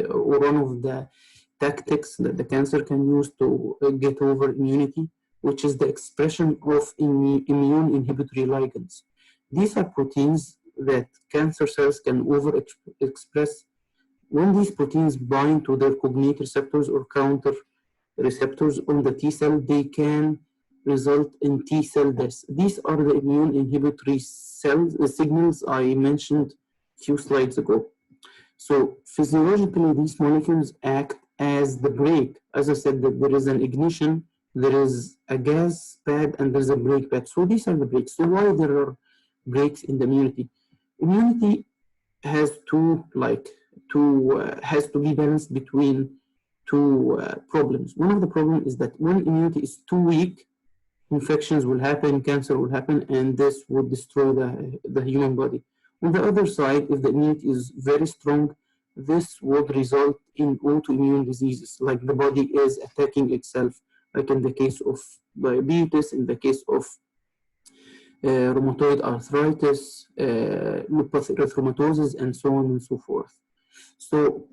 or one of the tactics that the cancer can use to get over immunity, which is the expression of immune inhibitory ligands. These are proteins that cancer cells can overexpress. When these proteins bind to their cognate receptors or counter receptors on the T cell, they can result in T cell death. These are the immune inhibitory cells, signals I mentioned a few slides ago. So physiologically, these molecules act as the brake. As I said, that there is an ignition, there is a gas pad, and there's a brake pad. So these are the brakes. So why there are brakes in the immunity? Immunity has has to be balanced between 2 problems. One of the problems is that when immunity is too weak, infections will happen, cancer will happen, and this would destroy the human body. On the other side, if the immunity is very strong, this would result in autoimmune diseases, like the body is attacking itself, like in the case of diabetes, in the case of rheumatoid arthritis, lupus erythematosus, and so on and so forth. So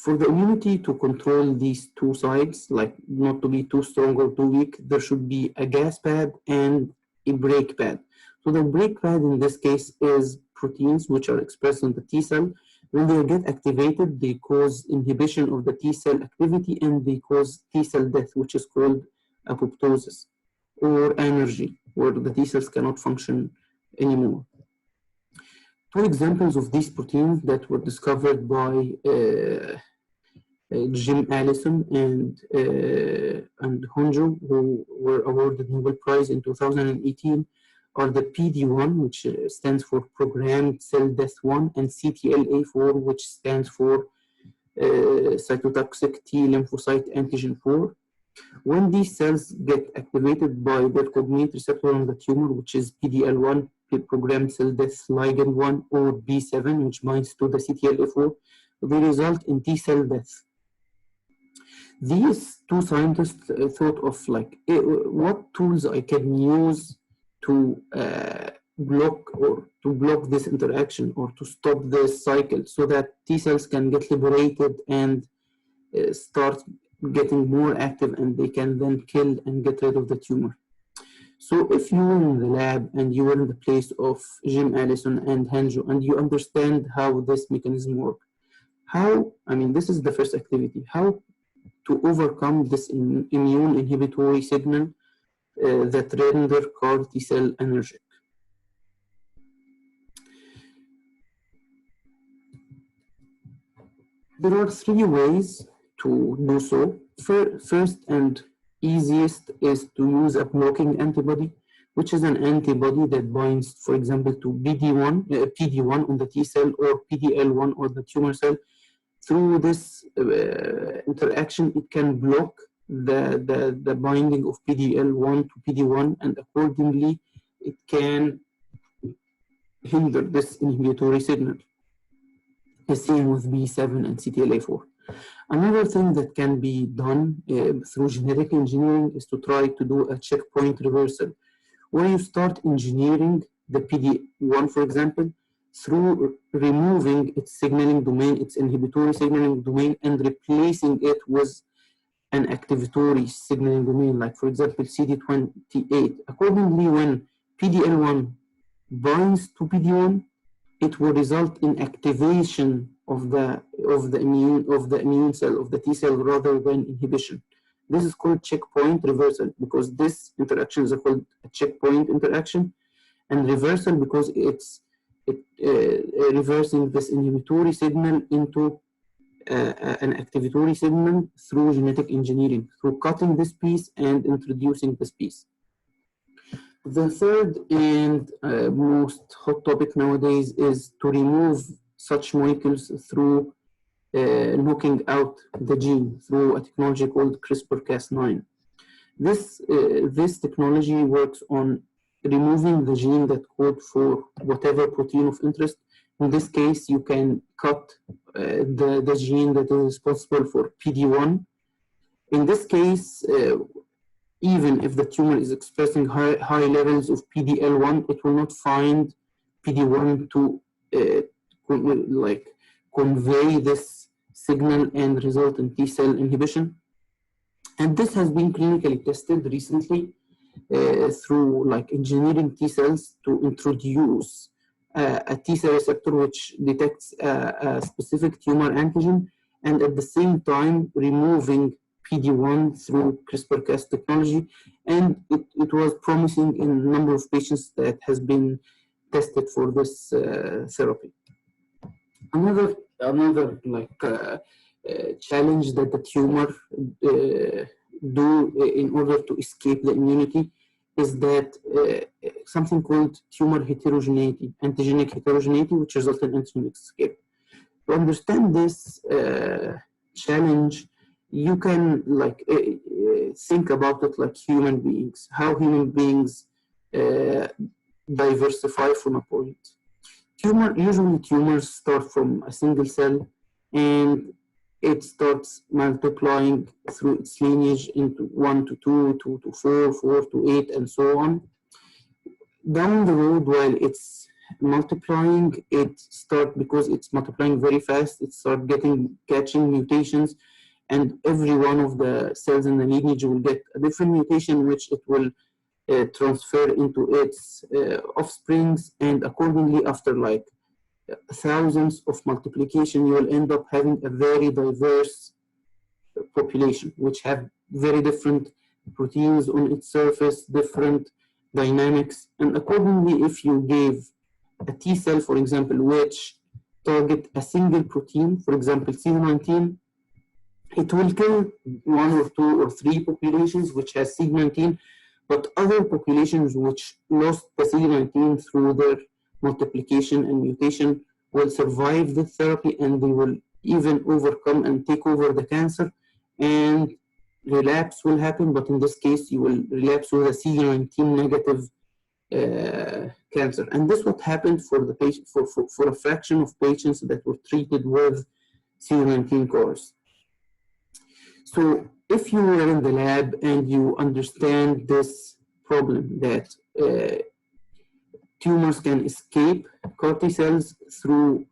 for the immunity to control these 2 sides, like not to be too strong or too weak, there should be a gas pad and a brake pad. So the brake pad in this case is proteins which are expressed in the T cell. When they get activated, they cause inhibition of the T cell activity and they cause T cell death, which is called apoptosis, or anergy, where the T cells cannot function anymore. 2 examples of these proteins that were discovered by Jim Allison and Honjo, who were awarded Nobel Prize in 2018, are the PD-1, which stands for Programmed Cell Death 1, and CTLA-4, which stands for cytotoxic T lymphocyte antigen 4. When these cells get activated by the cognate receptor on the tumor, which is PDL1, programmed cell death ligand 1, or B7, which binds to the CTLA4, they result in T cell death. These two scientists thought of like what tools I can use to block this interaction or to stop this cycle so that T cells can get liberated and start getting more active, and they can then kill and get rid of the tumor. So if you were in the lab and you were in the place of Jim Allison and Hanjo, and you understand how this mechanism works, this is the first activity, how to overcome this immune inhibitory signal that render CAR T cell energetic. There are three ways to do so. First and easiest is to use a blocking antibody, which is an antibody that binds, for example, to PD1 on the T cell or PDL1 or the tumor cell. Through this interaction, it can block the binding of PDL1 to PD1, and accordingly, it can hinder this inhibitory signal, as seen with B7 and CTLA4. Another thing that can be done through genetic engineering is to try to do a checkpoint reversal, where you start engineering the PD1, for example, through removing its signaling domain, its inhibitory signaling domain, and replacing it with an activatory signaling domain, like, for example, CD28. Accordingly, when PDL1 binds to PD1, it will result in activation of the immune cell, of the T cell, rather than inhibition. This is called checkpoint reversal because this interaction is called a checkpoint interaction, and reversal because it's reversing this inhibitory signal into an activatory signal through genetic engineering, through cutting this piece and introducing this piece. The third and most hot topic nowadays is to remove such molecules through knocking out the gene through a technology called CRISPR-Cas9. This technology works on removing the gene that code for whatever protein of interest. In this case, you can cut the gene that is responsible for PD1. In this case, even if the tumor is expressing high levels of PDL1, it will not find PD1 to convey this signal and result in T cell inhibition. And this has been clinically tested recently through engineering T cells to introduce a T cell receptor which detects a specific tumor antigen, and at the same time removing PD1 through CRISPR-Cas technology, and it was promising in a number of patients that has been tested for this therapy. Another challenge that the tumor do in order to escape the immunity is that something called tumor heterogeneity, antigenic heterogeneity, which results in antigenic escape. To understand this challenge, you can think about it like human beings, how human beings diversify from a point. Usually tumors start from a single cell, and it starts multiplying through its lineage into 1 to 2, 2 to 4, 4 to 8, and so on. Down the road, while it's multiplying, because it's multiplying very fast, it starts catching mutations, and every one of the cells in the lineage will get a different mutation, which it will transfer into its offsprings, and accordingly, after thousands of multiplication, you will end up having a very diverse population, which have very different proteins on its surface, different dynamics, and accordingly, if you gave a T cell, for example, which target a single protein, for example, CD19, It will kill 1 or 2 or 3 populations which has CD19, but other populations which lost the CD19 through their multiplication and mutation will survive the therapy, and they will even overcome and take over the cancer, and relapse will happen. But in this case, you will relapse with a CD19 negative cancer. And this what happened for the patient, for a fraction of patients that were treated with CD19 CARs. So if you were in the lab and you understand this problem that tumors can escape CAR T cells through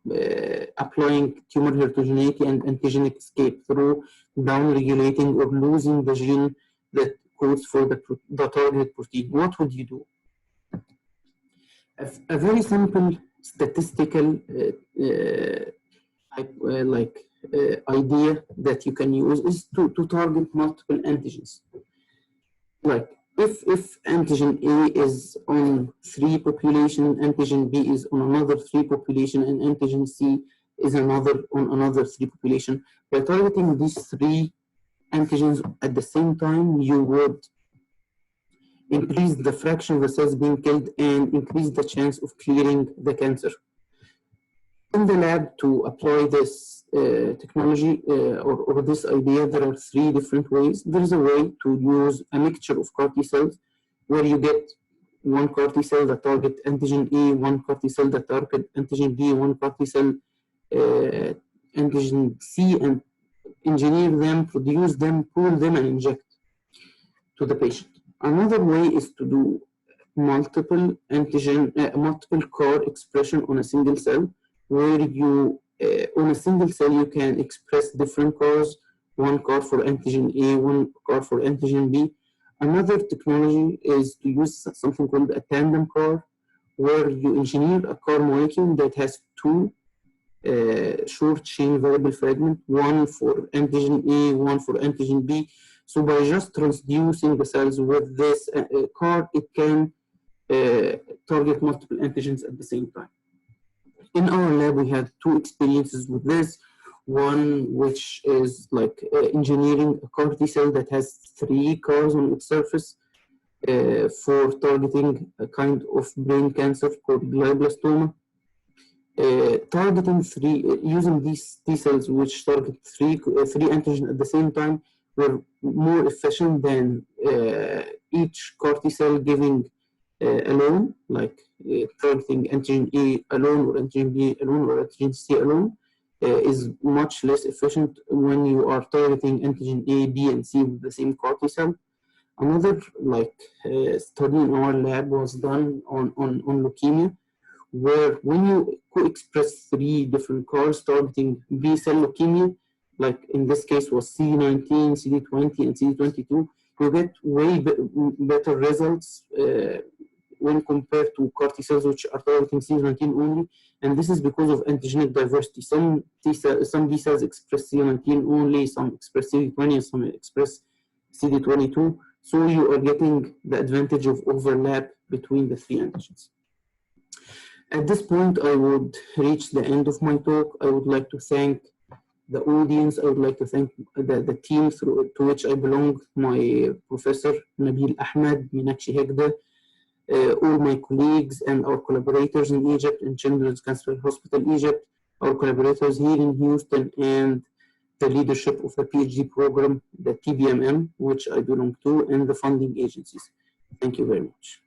applying tumor heterogeneity and antigenic escape through down-regulating or losing the gene that codes for the target protein, what would you do? A very simple statistical idea that you can use is to target multiple antigens. Like if antigen A is on 3 population, antigen B is on another 3 population, and antigen C is on another 3 population, by targeting these 3 antigens at the same time, you would increase the fraction of the cells being killed and increase the chance of clearing the cancer. In the lab, to apply this technology or this idea, there are 3 different ways. There is a way to use a mixture of CAR T cells where you get 1 CAR T cell that target antigen A, 1 CAR T cell that target antigen B, 1 CAR T cell antigen C, and engineer them, produce them, pool them, and inject to the patient. Another way is to do multiple CAR expression on a single cell, where you, on a single cell, you can express different CARs, 1 CAR for antigen A, 1 CAR for antigen B. Another technology is to use something called a tandem CAR, where you engineer a CAR molecule that has 2 short chain variable fragments, 1 for antigen A, 1 for antigen B. So by just transducing the cells with this CAR, it can target multiple antigens at the same time. In our lab, we had 2 experiences with this. One, which is like engineering a CAR T cell that has 3 CARs on its surface for targeting a kind of brain cancer called glioblastoma. Targeting 3, using these T cells which target 3 antigens at the same time were more efficient than each CAR T cell giving alone, like targeting antigen A alone or antigen B alone or antigen C alone is much less efficient when you are targeting antigen A, B, and C with the same CAR T cell. Another study in our lab was done on leukemia, where when you co-express 3 different CARs targeting B cell leukemia, like in this case was CD19, CD20, and CD22, you get way better results when compared to CAR T cells which are targeting CD19 only, and this is because of antigenic diversity. Some B cells express CD19 only, some express CD20, and some express CD22. So you are getting the advantage of overlap between the 3 antigens. At this point, I would reach the end of my talk. I would like to thank the audience. I would like to thank the team to which I belong, my professor, Nabil Ahmed, Meenakshi Hegde, all my colleagues and our collaborators in Egypt, in Children's Cancer Hospital Egypt, our collaborators here in Houston, and the leadership of the PhD program, the TBMM, which I belong to, and the funding agencies. Thank you very much.